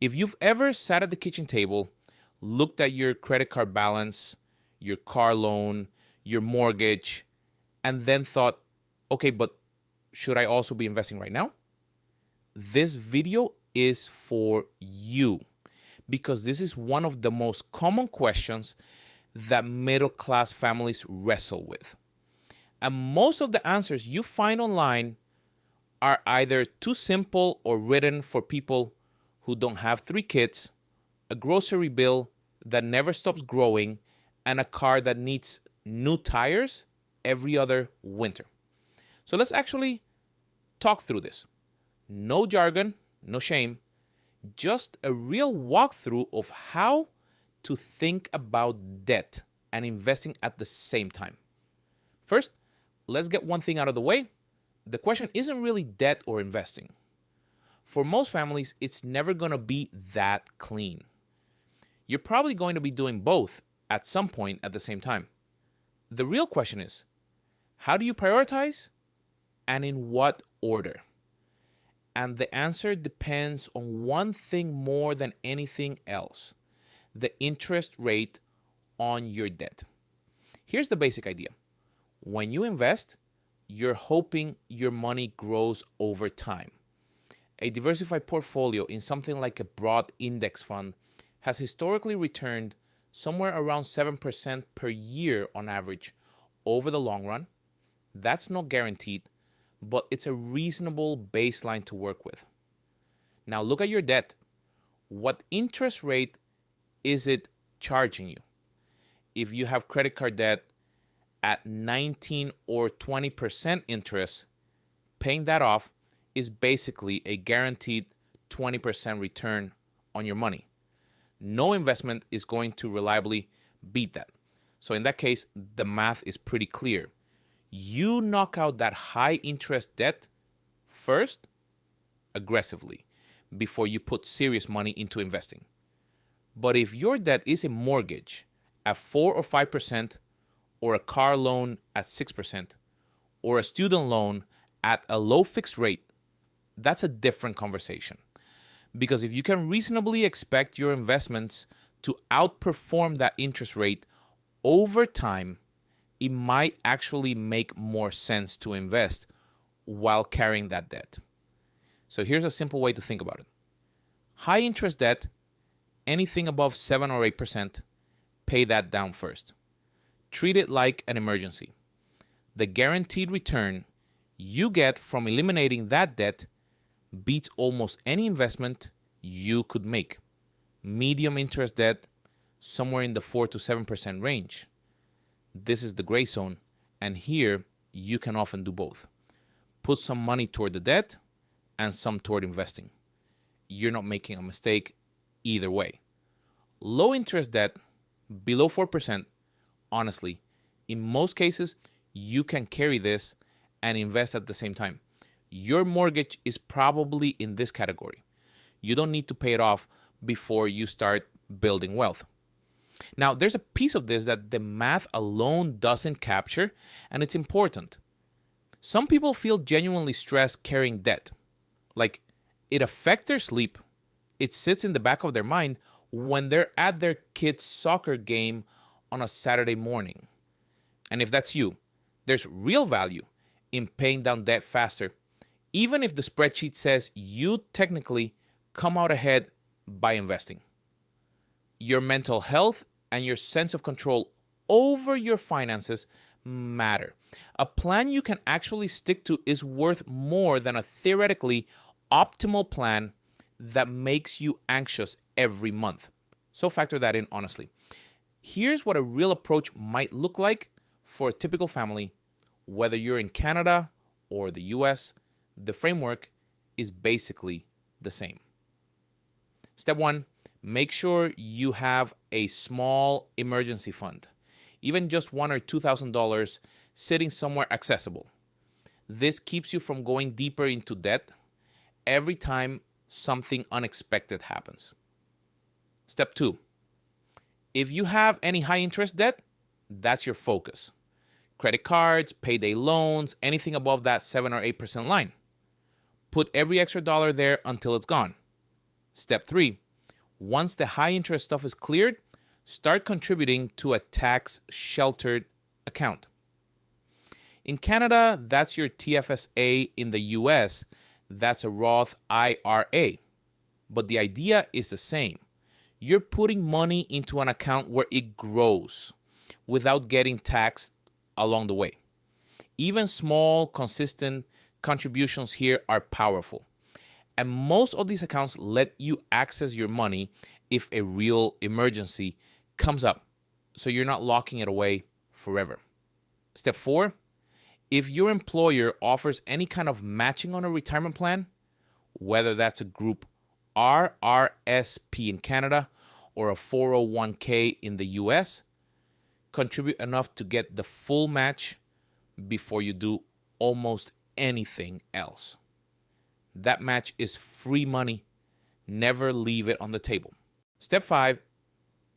If you've ever sat at the kitchen table, looked at your credit card balance, your car loan, your mortgage, and then thought, okay, but should I also be investing right now? This video is for you because this is one of the most common questions that middle class families wrestle with. And most of the answers you find online are either too simple or written for people who don't have 3 kids, a grocery bill that never stops growing, and a car that needs new tires every other winter. So let's actually talk through this. No jargon, no shame, just a real walkthrough of how to think about debt and investing at the same time. First, let's get one thing out of the way. The question isn't really debt or investing. For most families, it's never going to be that clean. You're probably going to be doing both at some point at the same time. The real question is, how do you prioritize and in what order? And the answer depends on one thing more than anything else: the interest rate on your debt. Here's the basic idea. When you invest, you're hoping your money grows over time. A diversified portfolio in something like a broad index fund has historically returned somewhere around 7% per year on average over the long run. That's not guaranteed, but it's a reasonable baseline to work with. Now look at your debt. What interest rate is it charging you? If you have credit card debt at 19 or 20% interest, paying that off is basically a guaranteed 20% return on your money. No investment is going to reliably beat that. So in that case, the math is pretty clear. You knock out that high interest debt first, aggressively, before you put serious money into investing. But if your debt is a mortgage at 4 or 5%, or a car loan at 6%, or a student loan at a low fixed rate, that's a different conversation. Because if you can reasonably expect your investments to outperform that interest rate over time, it might actually make more sense to invest while carrying that debt. So here's a simple way to think about it. High interest debt, anything above 7 or 8%, pay that down first. Treat it like an emergency. The guaranteed return you get from eliminating that debt beats almost any investment you could make. Medium interest debt, somewhere in the 4 to 7% range. This is the gray zone, and here you can often do both. Put some money toward the debt and some toward investing. You're not making a mistake either way. Low interest debt, below 4%, honestly, in most cases, you can carry this and invest at the same time. Your mortgage is probably in this category. You don't need to pay it off before you start building wealth. Now, there's a piece of this that the math alone doesn't capture, and it's important. Some people feel genuinely stressed carrying debt. Like, it affects their sleep. It sits in the back of their mind when they're at their kid's soccer game on a Saturday morning. And if that's you, there's real value in paying down debt faster, even if the spreadsheet says you technically come out ahead by investing. Your mental health and your sense of control over your finances matter. A plan you can actually stick to is worth more than a theoretically optimal plan that makes you anxious every month. So factor that in honestly. Here's what a real approach might look like for a typical family, whether you're in Canada or the US. The framework is basically the same. Step 1, make sure you have a small emergency fund, even just $1,000 or $2,000 sitting somewhere accessible. This keeps you from going deeper into debt every time something unexpected happens. Step 2, if you have any high interest debt, that's your focus. Credit cards, payday loans, anything above that 7 or 8% line. Put every extra dollar there until it's gone. Step 3, Once the high interest stuff is cleared, start contributing to a tax sheltered account. In Canada, that's your TFSA. In the US, that's a Roth IRA. But the idea is the same. You're putting money into an account where it grows without getting taxed along the way. Even small, consistent contributions here are powerful. And most of these accounts let you access your money if a real emergency comes up, so you're not locking it away forever. Step 4, if your employer offers any kind of matching on a retirement plan, whether that's a group RRSP in Canada or a 401k in the US, contribute enough to get the full match before you do almost anything else. That match is free money. Never leave it on the table. Step 5,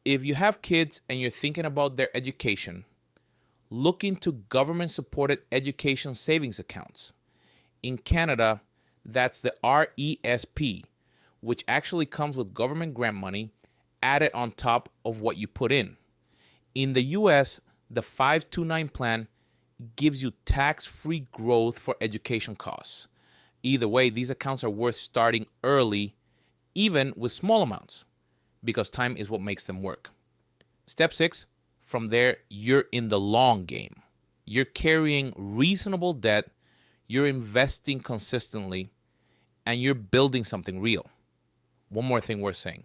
if you have kids and you're thinking about their education, look into government-supported education savings accounts. In Canada, that's the RESP, which actually comes with government grant money added on top of what you put in. In the US, the 529 plan gives you tax-free growth for education costs. Either way, these accounts are worth starting early, even with small amounts, because time is what makes them work. Step 6, from there, you're in the long game. You're carrying reasonable debt, you're investing consistently, and you're building something real. One more thing worth saying.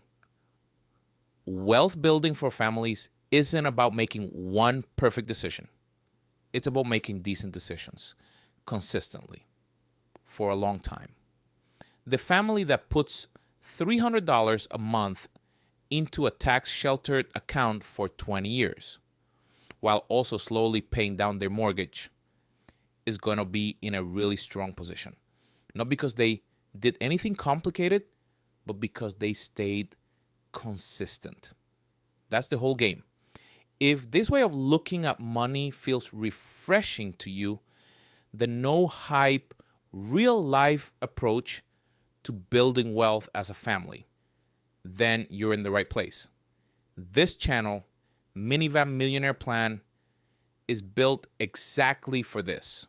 Wealth building for families isn't about making one perfect decision. It's about making decent decisions consistently for a long time. The family that puts $300 a month into a tax-sheltered account for 20 years, while also slowly paying down their mortgage, is going to be in a really strong position. Not because they did anything complicated, but because they stayed consistent. That's the whole game. If this way of looking at money feels refreshing to you, the no-hype, real-life approach to building wealth as a family, then you're in the right place. This channel, Minivan Millionaire Plan, is built exactly for this.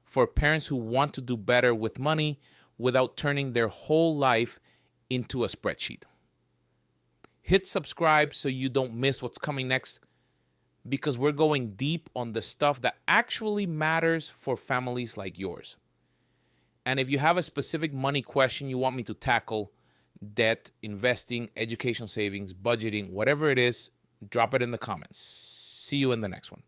For parents who want to do better with money without turning their whole life into a spreadsheet. Hit subscribe so you don't miss what's coming next, because we're going deep on the stuff that actually matters for families like yours. And if you have a specific money question you want me to tackle, debt, investing, education savings, budgeting, whatever it is, drop it in the comments. See you in the next one.